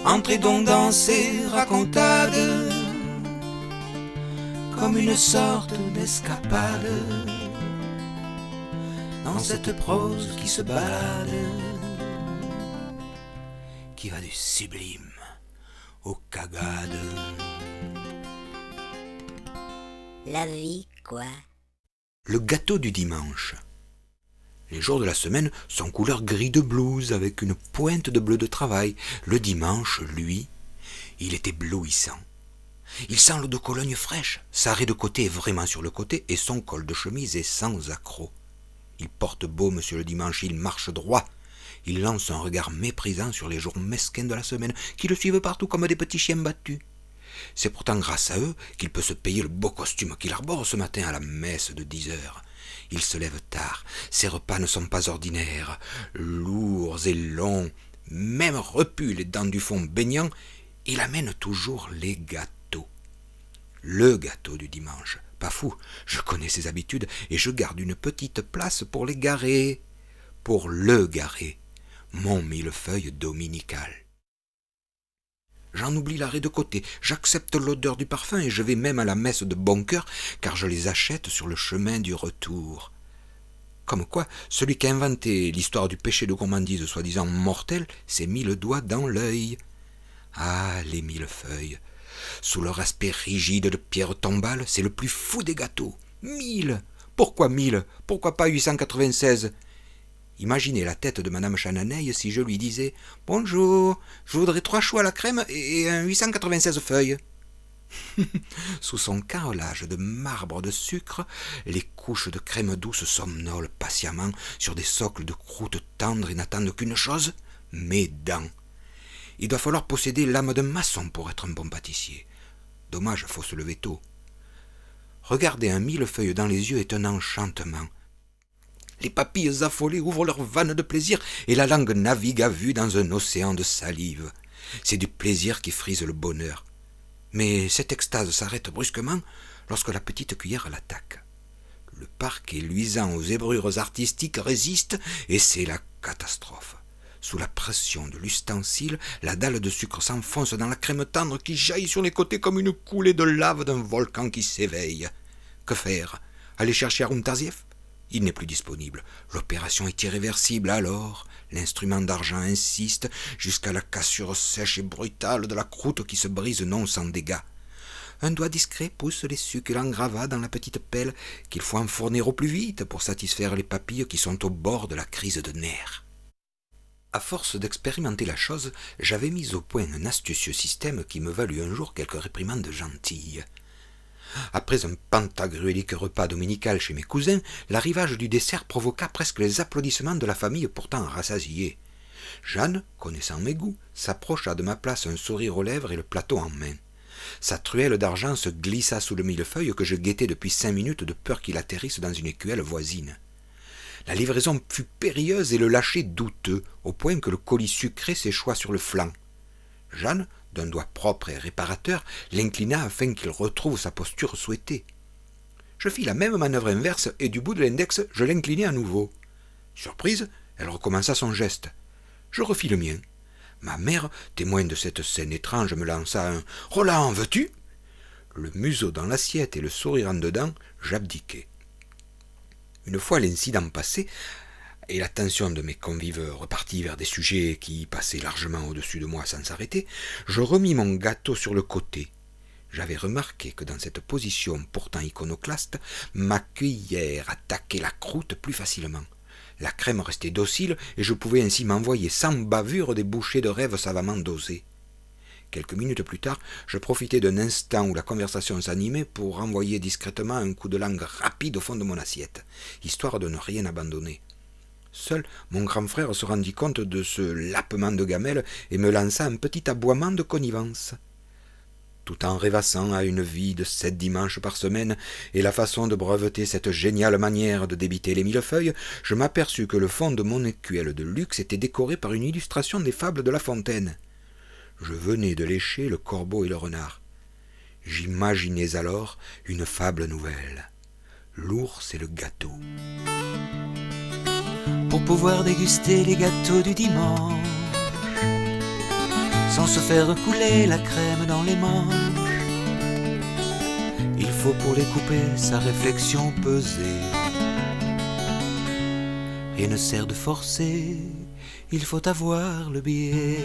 Entrez donc dans ces racontades, comme une sorte d'escapade, dans cette prose qui se balade, qui va du sublime au cagade. La vie, quoi. Le gâteau du dimanche. Les jours de la semaine sont couleur gris de blouse avec une pointe de bleu de travail. Le dimanche, lui, il est éblouissant. Il sent l'eau de Cologne fraîche. Sa raie de côté est vraiment sur le côté et son col de chemise est sans accroc. Il porte beau, monsieur le dimanche, il marche droit. Il lance un regard méprisant sur les jours mesquins de la semaine qui le suivent partout comme des petits chiens battus. C'est pourtant grâce à eux qu'il peut se payer le beau costume qu'il arbore ce matin à la messe de 10 heures. Il se lève tard, ses repas ne sont pas ordinaires, lourds et longs, même repus les dents du fond baignant, il amène toujours les gâteaux. Le gâteau du dimanche, pas fou, je connais ses habitudes et je garde une petite place pour les garer, pour le garer, mon millefeuille dominical. J'en oublie l'arrêt de côté, j'accepte l'odeur du parfum et je vais même à la messe de bon cœur car je les achète sur le chemin du retour. Comme quoi, celui qui a inventé l'histoire du péché de gourmandise soi-disant mortel s'est mis le doigt dans l'œil. Ah, les millefeuilles, sous leur aspect rigide de pierre tombale, c'est le plus fou des gâteaux. 1000 ! Pourquoi 1000 ? Pourquoi pas 896 ? Imaginez la tête de madame Chananeille si je lui disais « Bonjour, je voudrais 3 choux à la crème et un 896 feuilles. » Sous son carrelage de marbre de sucre, les couches de crème douce somnolent patiemment sur des socles de croûte tendre et n'attendent qu'une chose, mes dents. Il doit falloir posséder l'âme d'un maçon pour être un bon pâtissier. Dommage, faut se lever tôt. Regarder un millefeuille dans les yeux est un enchantement. Les papilles affolées ouvrent leurs vannes de plaisir et la langue navigue à vue dans un océan de salive. C'est du plaisir qui frise le bonheur. Mais cette extase s'arrête brusquement lorsque la petite cuillère l'attaque. Le parquet luisant aux zébrures artistiques résiste et c'est la catastrophe. Sous la pression de l'ustensile, la dalle de sucre s'enfonce dans la crème tendre qui jaillit sur les côtés comme une coulée de lave d'un volcan qui s'éveille. Que faire ? Aller chercher Haroun Tazieff ? Il n'est plus disponible. L'opération est irréversible alors. L'instrument d'argent insiste jusqu'à la cassure sèche et brutale de la croûte qui se brise non sans dégâts. Un doigt discret pousse les succulents gravats dans la petite pelle qu'il faut enfourner au plus vite pour satisfaire les papilles qui sont au bord de la crise de nerfs. À force d'expérimenter la chose, j'avais mis au point un astucieux système qui me valut un jour quelques réprimandes gentilles. Après un pantagruélique repas dominical chez mes cousins, l'arrivage du dessert provoqua presque les applaudissements de la famille pourtant rassasiée. Jeanne, connaissant mes goûts, s'approcha de ma place un sourire aux lèvres et le plateau en main. Sa truelle d'argent se glissa sous le millefeuille que je guettais depuis 5 minutes de peur qu'il atterrisse dans une écuelle voisine. La livraison fut périlleuse et le lâcher douteux, au point que le colis sucré s'échoua sur le flanc. Jeanne, d'un doigt propre et réparateur, l'inclina afin qu'il retrouve sa posture souhaitée. Je fis la même manœuvre inverse et du bout de l'index, je l'inclinai à nouveau. Surprise, elle recommença son geste. Je refis le mien. Ma mère, témoin de cette scène étrange, me lança un « Roland, veux-tu » Le museau dans l'assiette et le sourire en dedans, j'abdiquai. Une fois l'incident passé, et l'attention de mes convives repartie vers des sujets qui passaient largement au-dessus de moi sans s'arrêter, je remis mon gâteau sur le côté. J'avais remarqué que dans cette position pourtant iconoclaste, ma cuillère attaquait la croûte plus facilement. La crème restait docile et je pouvais ainsi m'envoyer sans bavure des bouchées de rêve savamment dosées. Quelques minutes plus tard, je profitai d'un instant où la conversation s'animait pour renvoyer discrètement un coup de langue rapide au fond de mon assiette, histoire de ne rien abandonner. Seul mon grand frère se rendit compte de ce lapement de gamelle et me lança un petit aboiement de connivence. Tout en rêvassant à une vie de 7 dimanches par semaine et la façon de breveter cette géniale manière de débiter les millefeuilles, je m'aperçus que le fond de mon écuelle de luxe était décoré par une illustration des fables de La Fontaine. Je venais de lécher le corbeau et le renard. J'imaginais alors une fable nouvelle. L'ours et le gâteau. Pour pouvoir déguster les gâteaux du dimanche, sans se faire couler la crème dans les manches. Il faut pour les couper sa réflexion peser. Rien ne sert de forcer, il faut avoir le billet.